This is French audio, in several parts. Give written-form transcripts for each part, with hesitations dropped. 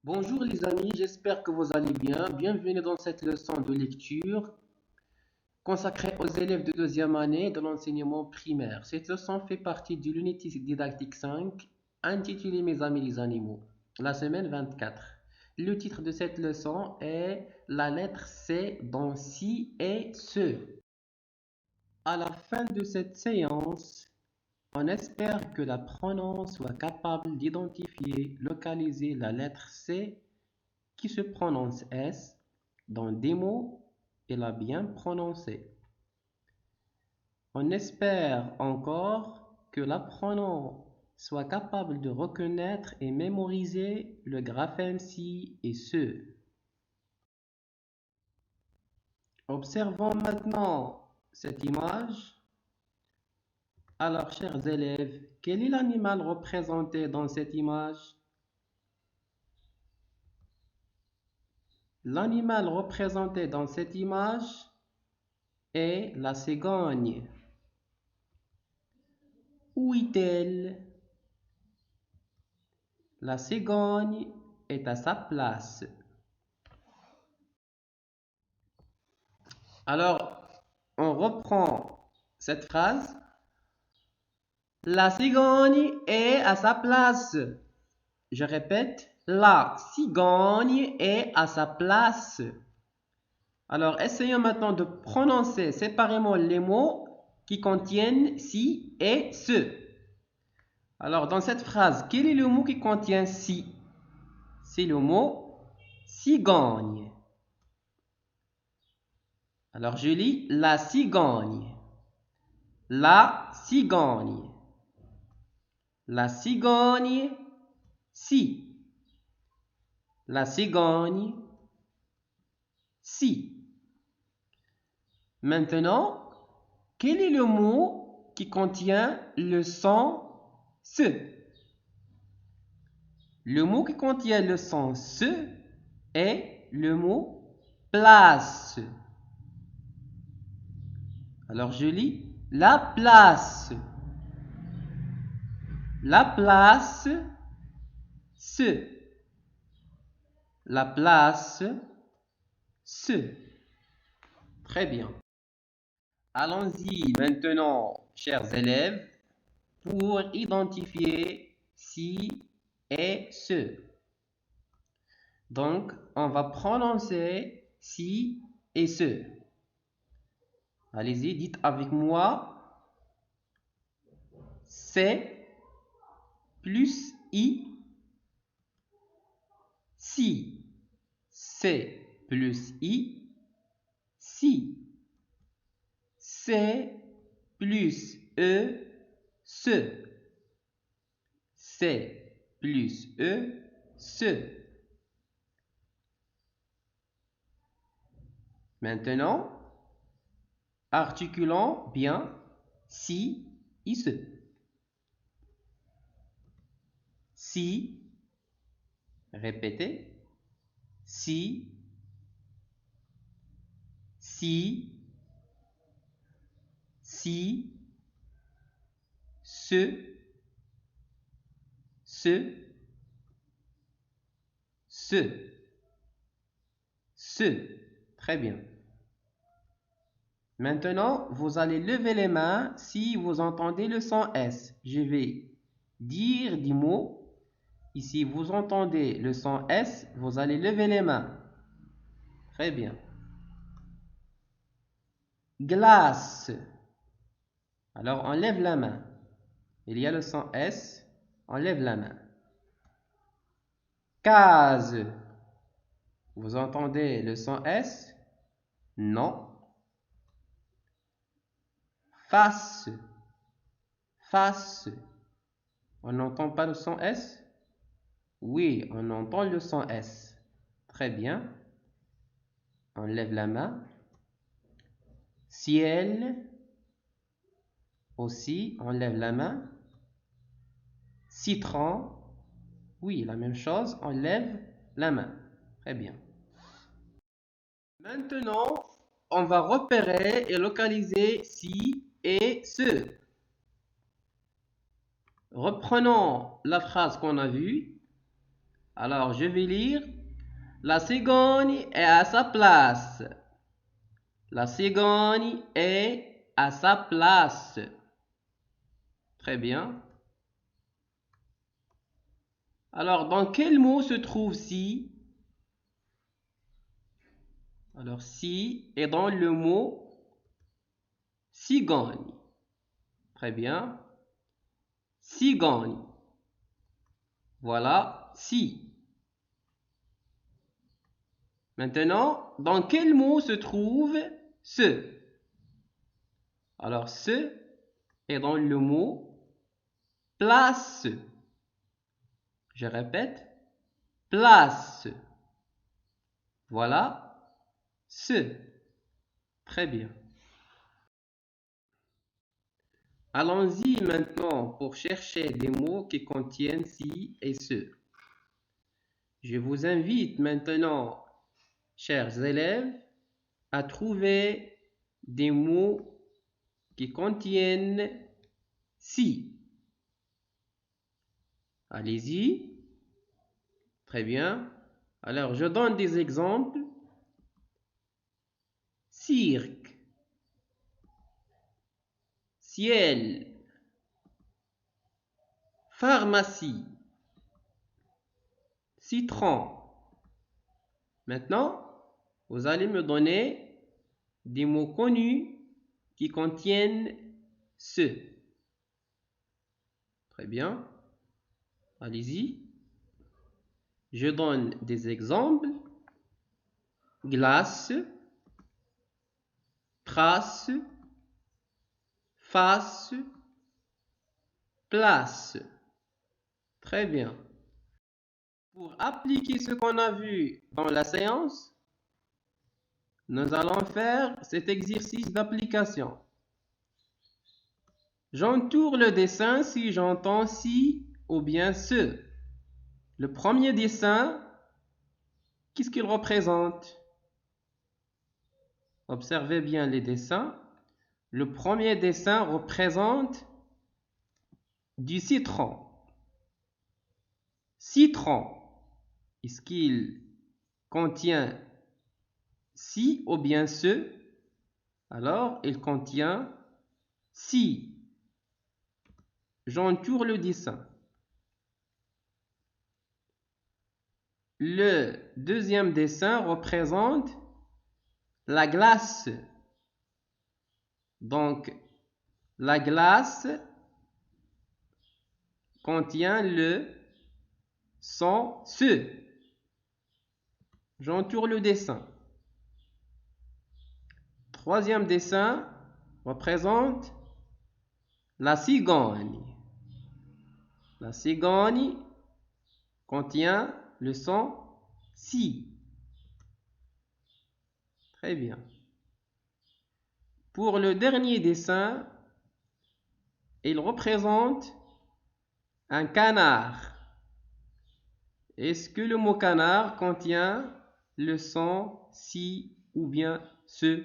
Bonjour les amis, j'espère que vous allez bien. Bienvenue dans cette leçon de lecture consacrée aux élèves de deuxième année de l'enseignement primaire. Cette leçon fait partie de l'unité didactique 5 intitulée Mes amis les animaux, la semaine 24. Le titre de cette leçon est la lettre C dans ci et ce. À la fin de cette séance, on espère que l'apprenant soit capable d'identifier, localiser la lettre C qui se prononce S dans des mots et l'a bien prononcé. On espère encore que l'apprenant soit capable de reconnaître et mémoriser le graphème ci et ce. Observons maintenant cette image. Alors, chers élèves, quel est l'animal représenté dans cette image? L'animal représenté dans cette image est la cigogne. Où est-elle? La cigogne est à sa place. Alors, on reprend cette phrase. La cigogne est à sa place. Je répète, la cigogne est à sa place. Alors, essayons maintenant de prononcer séparément les mots qui contiennent ci et ce. Alors, dans cette phrase, quel est le mot qui contient ci? C'est le mot cigogne. Alors, je lis la cigogne. La cigogne. La cigogne, si. La cigogne, si. Maintenant, quel est le mot qui contient le son se? Le mot qui contient le son se est le mot place. Alors je lis la place. La place, se. La place, se. Très bien. Allons-y maintenant, chers élèves, pour identifier ci et ce. Donc, on va prononcer ci et ce. Allez-y, dites avec moi. C plus I. Si. C plus I. Si. C plus E. Ce. C plus E. Ce. Maintenant, articulons bien si et ce. Si, répétez, si, si, si, ce, ce. Très bien. Maintenant, vous allez lever les mains si vous entendez le son S. Je vais dire des mots. Ici, vous entendez le son S, vous allez lever les mains. Très bien. Glace. Alors, on lève la main. Il y a le son S, on lève la main. Case. Vous entendez le son S? Non. Face. Face. On n'entend pas le son S? Oui, on entend le son S. Très bien. On lève la main. Ciel. Aussi, on lève la main. Citron. Oui, la même chose, on lève la main. Très bien. Maintenant, on va repérer et localiser ci et ce. Reprenons la phrase qu'on a vue. Alors, je vais lire. La cigogne est à sa place. La cigogne est à sa place. Très bien. Alors, dans quel mot se trouve si? Alors, si est dans le mot cigogne. Très bien. Cigogne. Voilà, si. Maintenant, dans quel mot se trouve ce? Alors, ce est dans le mot place. Je répète, place. Voilà, ce. Très bien. Allons-y maintenant pour chercher des mots qui contiennent si et ce. Je vous invite maintenant, chers élèves, à trouver des mots qui contiennent si. Allez-y. Très bien. Alors, je donne des exemples. Cirque, ciel, pharmacie, citron. Maintenant, vous allez me donner des mots connus qui contiennent ce. Très bien. Allez-y. Je donne des exemples. Glace, trace, face, place. Très bien. Pour appliquer ce qu'on a vu dans la séance, nous allons faire cet exercice d'application. J'entoure le dessin si j'entends si ou bien ce. Le premier dessin, qu'est-ce qu'il représente? Observez bien les dessins. Le premier dessin représente du citron. Citron, est-ce qu'il contient si ou bien ce? Alors, il contient si. J'entoure le dessin. Le deuxième dessin représente la glace. Donc, la glace contient le son ce. J'entoure le dessin. Troisième dessin représente la cigogne. La cigogne contient le son si. Très bien. Pour le dernier dessin, il représente un canard. Est-ce que le mot canard contient le son si ou bien ce?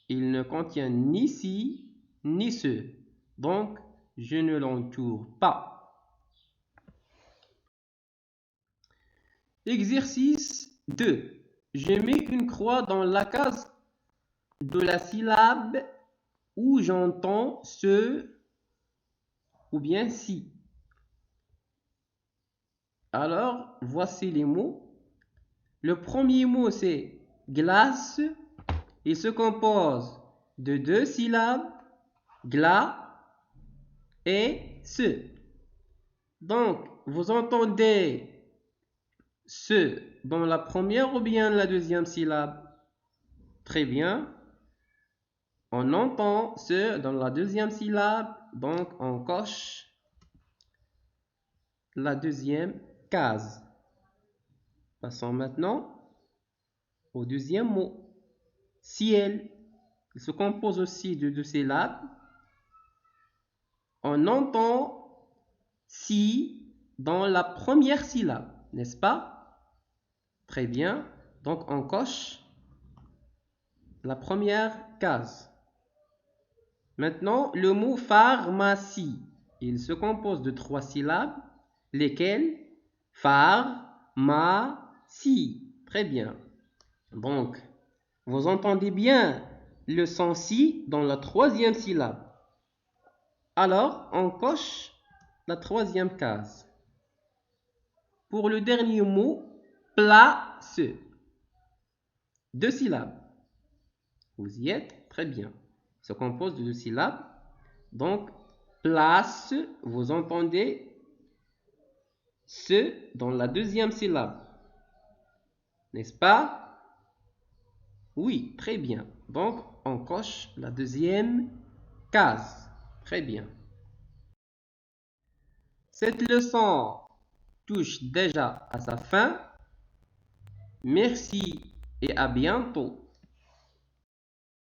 Il ne contient ni si ni ce. Donc, je ne l'entoure pas. Exercice 2. Je mets une croix dans la case de la syllabe où j'entends ce ou bien si. Alors, voici les mots. Le premier mot, c'est glace. Il se compose de deux syllabes, gla et ce. Donc, vous entendez ce dans la première ou bien la deuxième syllabe? Très bien. On entend ce dans la deuxième syllabe, donc on coche la deuxième case. Passons maintenant au deuxième mot. Ciel. Il se compose aussi de deux syllabes. On entend si dans la première syllabe, n'est-ce pas? Très bien. Donc on coche la première case. Maintenant, le mot pharmacie. Il se compose de trois syllabes, lesquelles Pharmacie. Très bien. Donc, vous entendez bien le son si dans la troisième syllabe. Alors, on coche la troisième case. Pour le dernier mot, place. 2 syllabes. Vous y êtes? Très bien. Ça se compose de 2 syllabes. Donc, place, vous entendez ce dans la deuxième syllabe. N'est-ce pas? Oui, très bien. Donc, on coche la deuxième case. Très bien. Cette leçon touche déjà à sa fin. Merci et à bientôt.